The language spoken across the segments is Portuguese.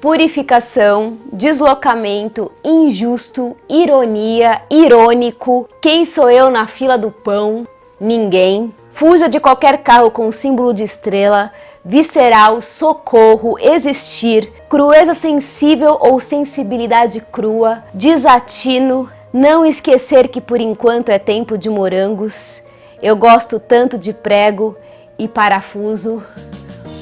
purificação, deslocamento, injusto, ironia, irônico, quem sou eu na fila do pão? Ninguém. Fuja de qualquer carro com símbolo de estrela, visceral, socorro, existir, crueza sensível ou sensibilidade crua, desatino, não esquecer que por enquanto é tempo de morangos, eu gosto tanto de prego e parafuso,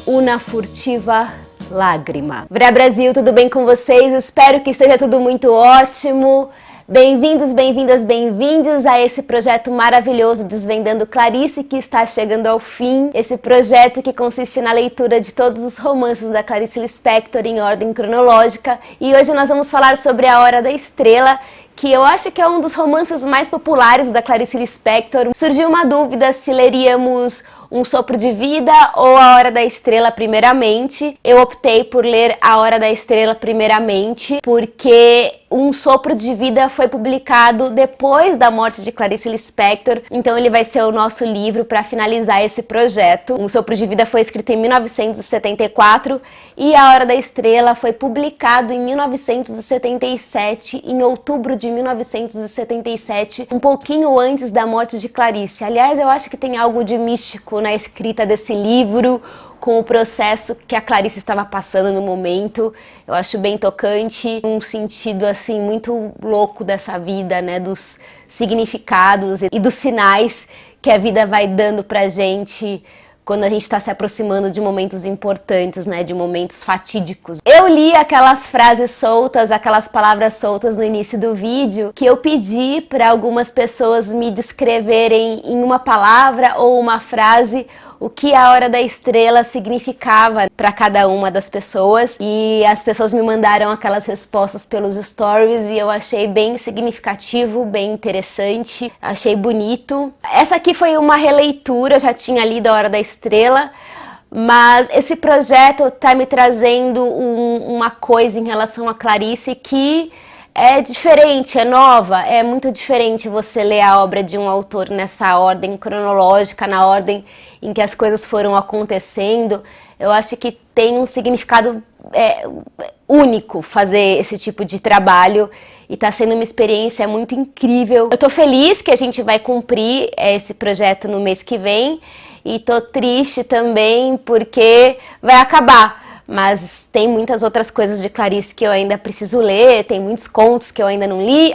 una furtiva lágrima. Vrá Brasil, tudo bem com vocês? Espero que esteja tudo muito ótimo. Bem-vindos, bem-vindas, bem-vindos a esse projeto maravilhoso Desvendando Clarice, que está chegando ao fim. Esse projeto que consiste na leitura de todos os romances da Clarice Lispector em ordem cronológica. E hoje nós vamos falar sobre A Hora da Estrela, que eu acho que é um dos romances mais populares da Clarice Lispector. Surgiu uma dúvida se leríamos Um Sopro de Vida ou A Hora da Estrela primeiramente. Eu optei por ler A Hora da Estrela primeiramente, porque Um Sopro de Vida foi publicado depois da morte de Clarice Lispector, então ele vai ser o nosso livro para finalizar esse projeto. Um Sopro de Vida foi escrito em 1974 e A Hora da Estrela foi publicado em 1977, em outubro de 1977, um pouquinho antes da morte de Clarice. Aliás, eu acho que tem algo de místico na escrita desse livro, com o processo que a Clarice estava passando no momento. Eu acho bem tocante, um sentido assim muito louco dessa vida, né, dos significados e dos sinais que a vida vai dando pra gente quando a gente está se aproximando de momentos importantes, né, de momentos fatídicos. Eu li aquelas frases soltas, aquelas palavras soltas no início do vídeo, que eu pedi para algumas pessoas me descreverem em uma palavra ou uma frase o que A Hora da Estrela significava para cada uma das pessoas, e as pessoas me mandaram aquelas respostas pelos stories e eu achei bem significativo, bem interessante, achei bonito. Essa aqui foi uma releitura, eu já tinha lido A Hora da Estrela, mas esse projeto tá me trazendo uma coisa em relação a Clarice que é diferente, é nova, é muito diferente você ler a obra de um autor nessa ordem cronológica, na ordem em que as coisas foram acontecendo. Eu acho que tem um significado único fazer esse tipo de trabalho e tá sendo uma experiência muito incrível. Eu tô feliz que a gente vai cumprir esse projeto no mês que vem e tô triste também porque vai acabar. Mas tem muitas outras coisas de Clarice que eu ainda preciso ler, tem muitos contos que eu ainda não li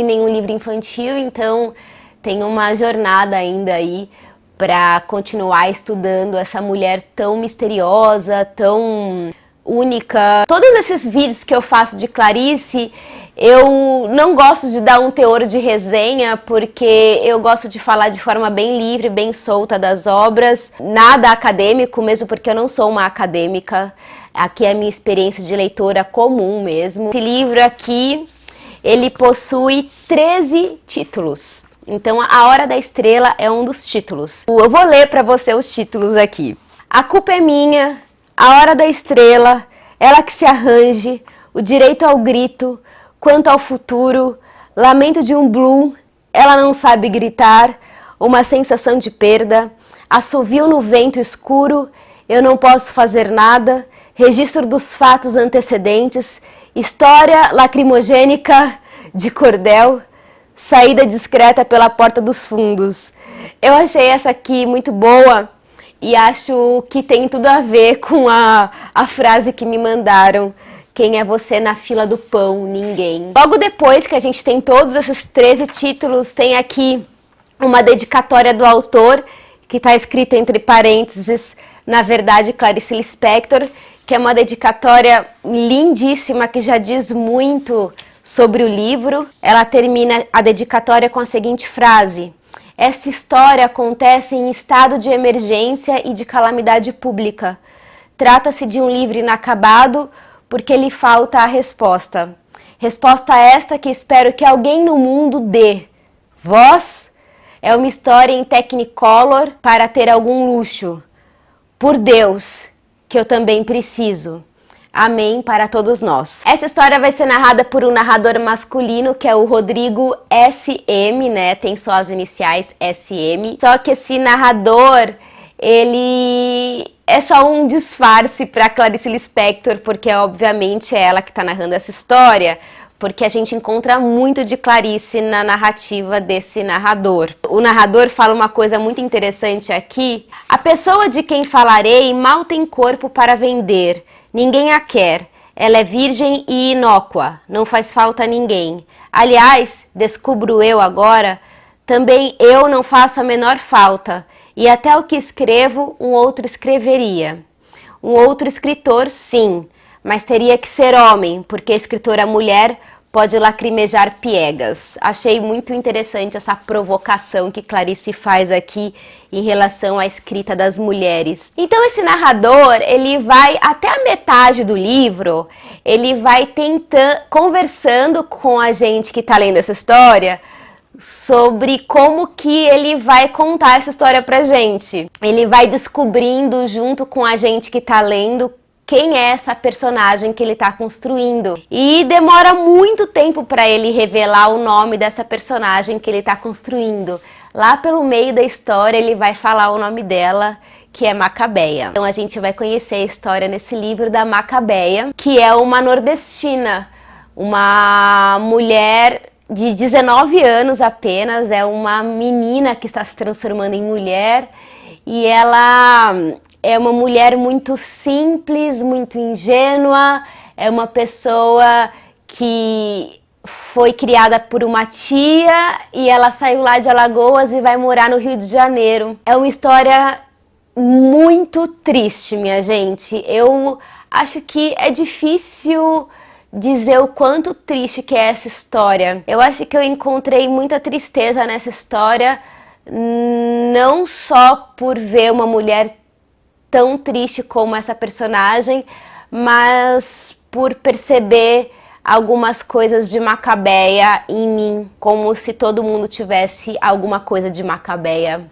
nenhum livro infantil, então tem uma jornada ainda aí para continuar estudando essa mulher tão misteriosa, tão única. Todos esses vídeos que eu faço de Clarice, eu não gosto de dar um teor de resenha, porque eu gosto de falar de forma bem livre, bem solta das obras, nada acadêmico, mesmo porque eu não sou uma acadêmica. Aqui é a minha experiência de leitora comum mesmo. Esse livro aqui, ele possui 13 títulos. Então, A Hora da Estrela é um dos títulos. Eu vou ler para você os títulos aqui. A Culpa é Minha, A Hora da Estrela, Ela que se arranje, O Direito ao Grito, Quanto ao Futuro, Lamento de um Blue, Ela não sabe gritar, Uma sensação de perda, Assovio no vento escuro, Eu não posso fazer nada, Registro dos fatos antecedentes, História lacrimogênica de cordel, Saída discreta pela porta dos fundos. Eu achei essa aqui muito boa e acho que tem tudo a ver com a frase que me mandaram. Quem é você na fila do pão? Ninguém. Logo depois que a gente tem todos esses 13 títulos, tem aqui uma dedicatória do autor, que está escrito entre parênteses, na verdade, Clarice Lispector, que é uma dedicatória lindíssima, que já diz muito sobre o livro. Ela termina a dedicatória com a seguinte frase: esta história acontece em estado de emergência e de calamidade pública. Trata-se de um livro inacabado, porque lhe falta a resposta. Resposta esta que espero que alguém no mundo dê. Vós? É uma história em Technicolor para ter algum luxo. Por Deus, que eu também preciso. Amém para todos nós. Essa história vai ser narrada por um narrador masculino, que é o Rodrigo SM, né? Tem só as iniciais SM. Só que esse narrador, ele é só um disfarce para Clarice Lispector, porque obviamente é ela que está narrando essa história, porque a gente encontra muito de Clarice na narrativa desse narrador. O narrador fala uma coisa muito interessante aqui: a pessoa de quem falarei mal tem corpo para vender, ninguém a quer. Ela é virgem e inócua, não faz falta a ninguém. Aliás, descubro eu agora, também eu não faço a menor falta, e até o que escrevo, um outro escreveria. Um outro escritor, sim, mas teria que ser homem, porque a escritora mulher pode lacrimejar piegas. Achei muito interessante essa provocação que Clarice faz aqui em relação à escrita das mulheres. Então esse narrador, ele vai até a metade do livro, ele vai conversando com a gente que está lendo essa história, sobre como que ele vai contar essa história pra gente. Ele vai descobrindo junto com a gente que tá lendo quem é essa personagem que ele está construindo. E demora muito tempo para ele revelar o nome dessa personagem que ele está construindo. Lá pelo meio da história ele vai falar o nome dela, que é Macabeia. Então a gente vai conhecer a história nesse livro da Macabeia, que é uma nordestina, uma mulher de 19 anos apenas, é uma menina que está se transformando em mulher, e ela é uma mulher muito simples, muito ingênua, é uma pessoa que foi criada por uma tia e ela saiu lá de Alagoas e vai morar no Rio de Janeiro. É uma história muito triste, minha gente. Eu acho que é difícil dizer o quanto triste que é essa história. Eu acho que eu encontrei muita tristeza nessa história, não só por ver uma mulher tão triste como essa personagem, mas por perceber algumas coisas de Macabeia em mim, como se todo mundo tivesse alguma coisa de Macabeia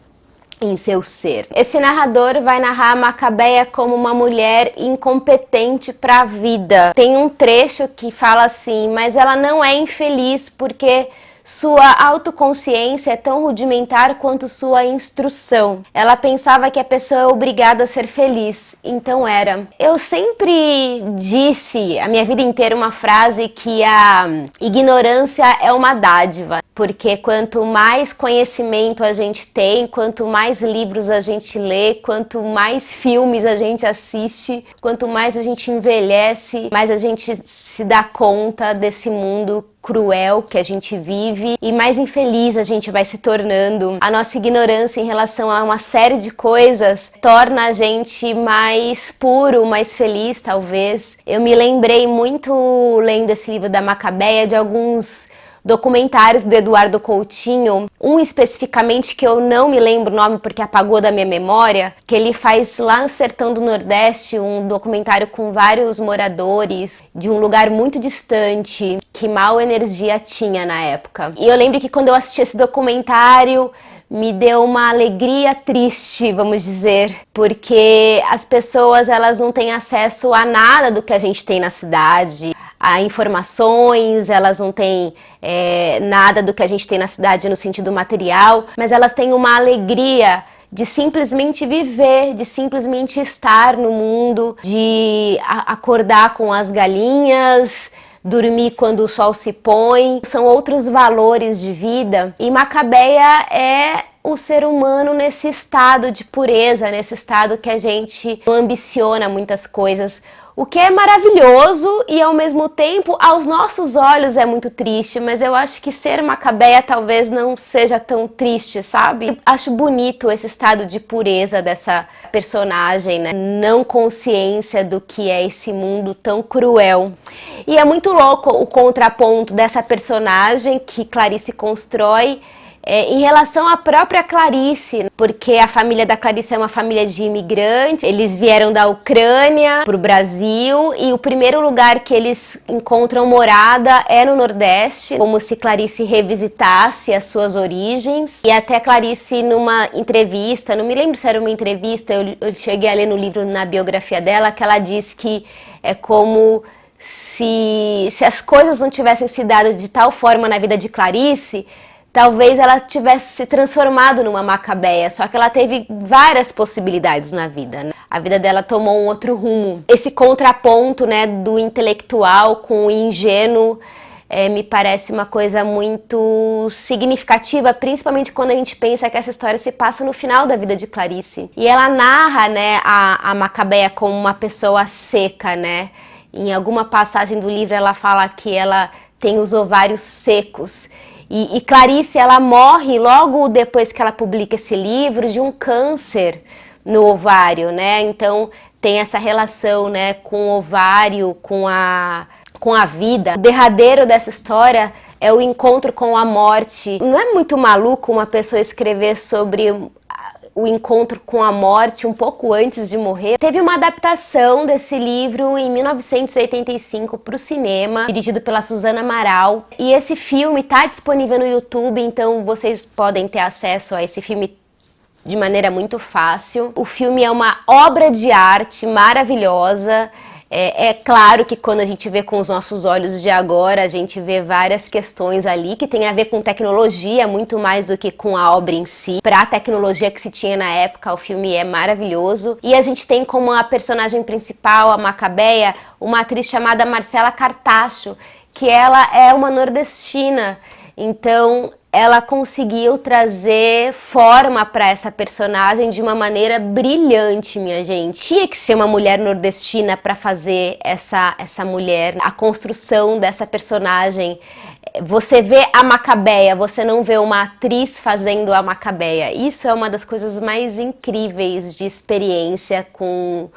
em seu ser. Esse narrador vai narrar Macabeia como uma mulher incompetente para a vida. Tem um trecho que fala assim: mas ela não é infeliz porque sua autoconsciência é tão rudimentar quanto sua instrução. Ela pensava que a pessoa é obrigada a ser feliz, então era. Eu sempre disse, a minha vida inteira, uma frase que a ignorância é uma dádiva. Porque quanto mais conhecimento a gente tem, quanto mais livros a gente lê, quanto mais filmes a gente assiste, quanto mais a gente envelhece, mais a gente se dá conta desse mundo cruel que a gente vive e mais infeliz a gente vai se tornando. A nossa ignorância em relação a uma série de coisas torna a gente mais puro, mais feliz, talvez. Eu me lembrei muito, lendo esse livro da Macabeia, de alguns documentários do Eduardo Coutinho, um especificamente que eu não me lembro o nome porque apagou da minha memória, que ele faz lá no sertão do Nordeste um documentário com vários moradores de um lugar muito distante, que mal energia tinha na época. E eu lembro que quando eu assisti esse documentário, me deu uma alegria triste, vamos dizer, porque as pessoas, elas não têm acesso a nada do que a gente tem na cidade, a informações, elas não têm nada do que a gente tem na cidade no sentido material, mas elas têm uma alegria de simplesmente viver, de simplesmente estar no mundo, de acordar com as galinhas, dormir quando o sol se põe. São outros valores de vida, e Macabeia é o ser humano nesse estado de pureza, nesse estado que a gente não ambiciona muitas coisas, o que é maravilhoso e ao mesmo tempo aos nossos olhos é muito triste, mas eu acho que ser Macabeia talvez não seja tão triste, sabe? Eu acho bonito esse estado de pureza dessa personagem, né? Não consciência do que é esse mundo tão cruel. E é muito louco o contraponto dessa personagem que Clarice constrói em relação à própria Clarice, porque a família da Clarice é uma família de imigrantes, eles vieram da Ucrânia para o Brasil e o primeiro lugar que eles encontram morada é no Nordeste, como se Clarice revisitasse as suas origens. E até Clarice, numa entrevista, não me lembro se era uma entrevista, eu cheguei a ler no livro, na biografia dela, que ela diz que é como se as coisas não tivessem se dado de tal forma na vida de Clarice, talvez ela tivesse se transformado numa Macabeia, só que ela teve várias possibilidades na vida, né? a vida dela tomou um outro rumo. Esse contraponto, né, do intelectual com o ingênuo me parece uma coisa muito significativa, principalmente quando a gente pensa que essa história se passa no final da vida de Clarice. E ela narra, né, a Macabeia como uma pessoa seca, né? Em alguma passagem do livro ela fala que ela tem os ovários secos. E Clarice, ela morre logo depois que ela publica esse livro de um câncer no ovário, né? Então tem essa relação, né, com o ovário, com a vida. O derradeiro dessa história é o encontro com a morte. Não é muito maluco uma pessoa escrever sobre o encontro com a morte um pouco antes de morrer? Teve uma adaptação desse livro em 1985 para o cinema, dirigido pela Suzana Amaral. E esse filme está disponível no YouTube, então vocês podem ter acesso a esse filme de maneira muito fácil. O filme é uma obra de arte maravilhosa. É claro que quando a gente vê com os nossos olhos de agora, a gente vê várias questões ali que tem a ver com tecnologia, muito mais do que com a obra em si. Para a tecnologia que se tinha na época, o filme é maravilhoso. E a gente tem como a personagem principal, a Macabeia, uma atriz chamada Marcela Cartacho, que ela é uma nordestina. Então ela conseguiu trazer forma para essa personagem de uma maneira brilhante, minha gente. Tinha que ser uma mulher nordestina para fazer essa mulher, a construção dessa personagem. Você vê a Macabeia, você não vê uma atriz fazendo a Macabeia. Isso é uma das coisas mais incríveis de experiência com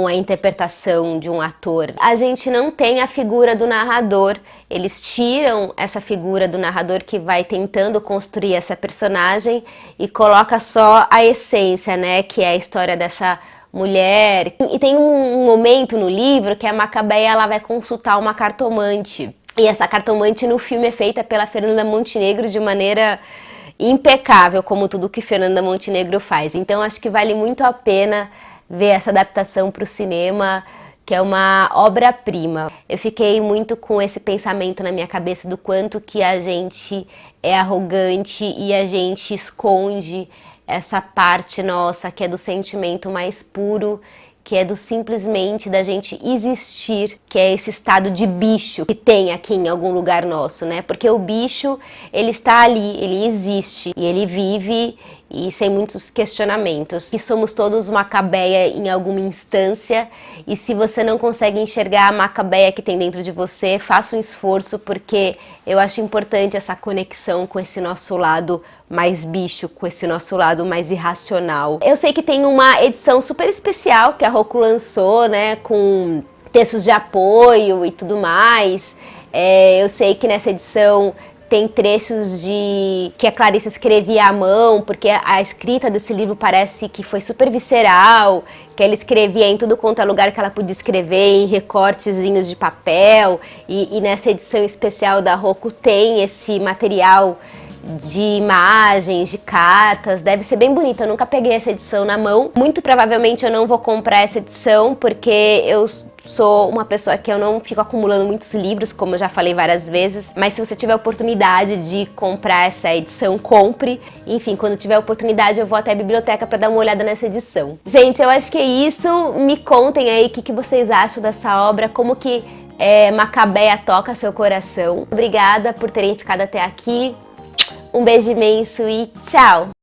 a interpretação de um ator. A gente não tem a figura do narrador, eles tiram essa figura do narrador que vai tentando construir essa personagem e coloca só a essência, né, que é a história dessa mulher. E tem um momento no livro que a Macabeia ela vai consultar uma cartomante. E essa cartomante no filme é feita pela Fernanda Montenegro de maneira impecável, como tudo que Fernanda Montenegro faz. Então acho que vale muito a pena ver essa adaptação para o cinema, que é uma obra-prima. Eu fiquei muito com esse pensamento na minha cabeça do quanto que a gente é arrogante e a gente esconde essa parte nossa que é do sentimento mais puro, que é do simplesmente da gente existir, que é esse estado de bicho que tem aqui em algum lugar nosso, né? Porque o bicho, ele está ali, ele existe e ele vive e sem muitos questionamentos. E somos todos Macabeia em alguma instância, e se você não consegue enxergar a Macabeia que tem dentro de você, faça um esforço, porque eu acho importante essa conexão com esse nosso lado mais bicho, com esse nosso lado mais irracional. Eu sei que tem uma edição super especial que a Roku lançou, né, com textos de apoio e tudo mais. Eu sei que nessa edição tem trechos que a Clarice escrevia à mão, porque a escrita desse livro parece que foi super visceral, que ela escrevia em tudo quanto é lugar que ela podia escrever, em recortezinhos de papel, e nessa edição especial da Roku tem esse material de imagens, de cartas, deve ser bem bonito. Eu nunca peguei essa edição na mão. Muito provavelmente eu não vou comprar essa edição, porque eu sou uma pessoa que eu não fico acumulando muitos livros, como eu já falei várias vezes, mas se você tiver a oportunidade de comprar essa edição, compre. Enfim, quando tiver a oportunidade eu vou até a biblioteca para dar uma olhada nessa edição. Gente, eu acho que é isso. Me contem aí o que vocês acham dessa obra, como que Macabeia toca seu coração. Obrigada por terem ficado até aqui. Um beijo imenso e tchau!